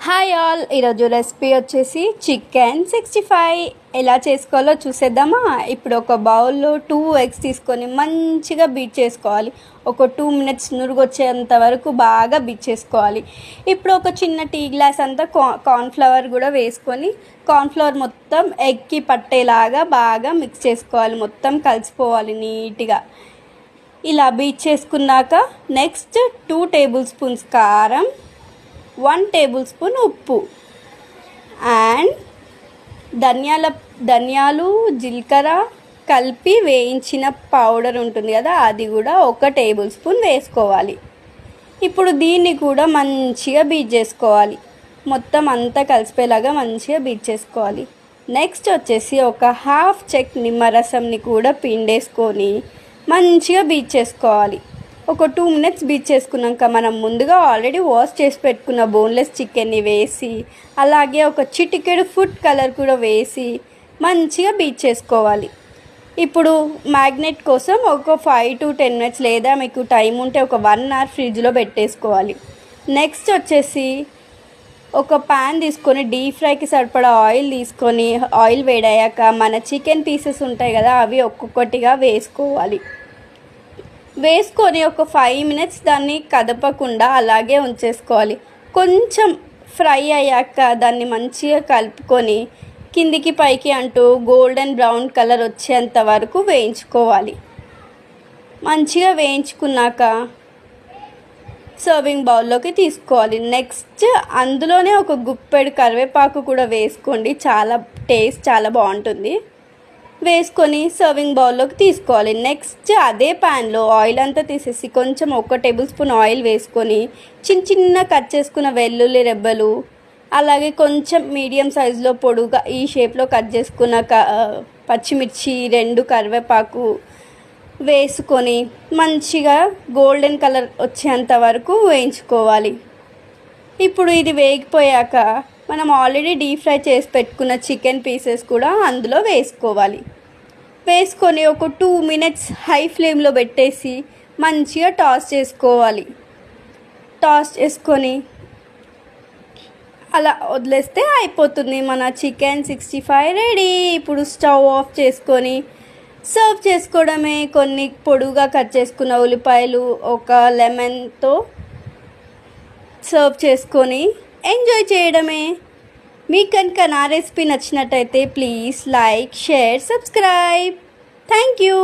Hi all, ఈరోజు recipe వచ్చేసి chicken 65 ఎలా చేసుకోవాలో చూసేద్దామా. ఇప్పుడు ఒక బౌల్లో 2 ఎగ్స్ తీసుకొని మంచిగా బీట్ చేసుకోవాలి. ఒక 2 మినిట్స్ నురుగు వచ్చేంత వరకు బాగా బీట్ చేసుకోవాలి. ఇప్పుడు ఒక చిన్న టీ గ్లాస్ అంతా కార్న్ఫ్లవర్ కూడా వేసుకొని కార్న్ఫ్లవర్ మొత్తం ఎగ్కి పట్టేలాగా బాగా మిక్స్ చేసుకోవాలి. మొత్తం కలిసిపోవాలి నీట్గా. ఇలా బీట్ చేసుకున్నాక నెక్స్ట్ 2 టేబుల్ స్పూన్స్ కారం, 1 టేబుల్ స్పూన్ ఉప్పు అండ్ ధనియాలు జీలకర్ర కలిపి వేయించిన పౌడర్ ఉంటుంది కదా, అది కూడా 1 టేబుల్ స్పూన్ వేసుకోవాలి. ఇప్పుడు దీన్ని కూడా మంచిగా బీట్ చేసుకోవాలి. మొత్తం అంతా కలిసిపోయేలాగా మంచిగా బీట్ చేసుకోవాలి. నెక్స్ట్ వచ్చేసి ఒక హాఫ్ చెక్ నిమ్మరసంని కూడా పిండేసుకొని మంచిగా బీట్ చేసుకోవాలి. ఒక 2 మినిట్స్ బీట్ చేసుకున్నాక మనం ముందుగా ఆల్రెడీ వాష్ చేసి పెట్టుకున్న బోన్లెస్ చికెన్ని వేసి అలాగే ఒక చిటికెడు ఫుడ్ కలర్ కూడా వేసి మంచిగా బీట్ చేసుకోవాలి. ఇప్పుడు మ్యాగ్నెట్ కోసం ఒక 5 to 10 మినిట్స్ లేదా మీకు టైం ఉంటే ఒక 1 అవర్ ఫ్రిడ్జ్లో పెట్టేసుకోవాలి. నెక్స్ట్ వచ్చేసి ఒక ప్యాన్ తీసుకొని డీప్ ఫ్రైకి సరిపడా ఆయిల్ తీసుకొని ఆయిల్ వేడయ్యాక మన చికెన్ పీసెస్ ఉంటాయి కదా, అవి ఒక్కొక్కటిగా వేసుకోవాలి. వేసుకొని ఒక 5 మినిట్స్ దాన్ని కదపకుండా అలాగే ఉంచేసుకోవాలి. కొంచెం ఫ్రై అయ్యాక దాన్ని మంచిగా కలుపుకొని కిందికి పైకి అంటూ గోల్డెన్ బ్రౌన్ కలర్ వచ్చేంత వరకు వేయించుకోవాలి. మంచిగా వేయించుకున్నాక సర్వింగ్ బౌల్లోకి తీసుకోవాలి. నెక్స్ట్ అందులోనే ఒక గుప్పెడు కరివేపాకు కూడా వేసుకోండి, చాలా బాగుంటుంది. వేసుకొని సర్వింగ్ బౌల్లోకి తీసుకోవాలి. నెక్స్ట్ అదే ప్యాన్లో ఆయిల్ అంతా తీసేసి కొంచెం 1 టేబుల్ స్పూన్ ఆయిల్ వేసుకొని చిన్న కట్ చేసుకున్న వెల్లుల్లి రెబ్బలు అలాగే కొంచెం మీడియం సైజులో పొడుగా ఈ షేప్లో కట్ చేసుకున్న పచ్చిమిర్చి 2 కరివేపాకు వేసుకొని మంచిగా గోల్డెన్ కలర్ వచ్చేంత వరకు వేయించుకోవాలి. ఇప్పుడు ఇది వేగిపోయాక మనం ఆల్రెడీ డీప్ ఫ్రై చేసి పెట్టుకున్న చికెన్ పీసెస్ కూడా అందులో వేసుకోవాలి. వేసుకొని ఒక 2 మినిట్స్ హై ఫ్లేమ్లో పెట్టేసి మంచిగా టాస్ చేసుకోవాలి. టాస్ చేసుకొని అలా వదిలేస్తే అయిపోతుంది. మన చికెన్ 65 రెడీ. ఇప్పుడు స్టవ్ ఆఫ్ చేసుకొని సర్వ్ చేసుకోవడమే. కొన్ని పొడుగా కట్ చేసుకున్న ఉల్లిపాయలు ఒక లెమన్తో సర్వ్ చేసుకొని ఎంజాయ్ చేయడమే. మీకు కనుక నా రెసిపీ నచ్చినట్టయితే please like, share, subscribe. Thank you.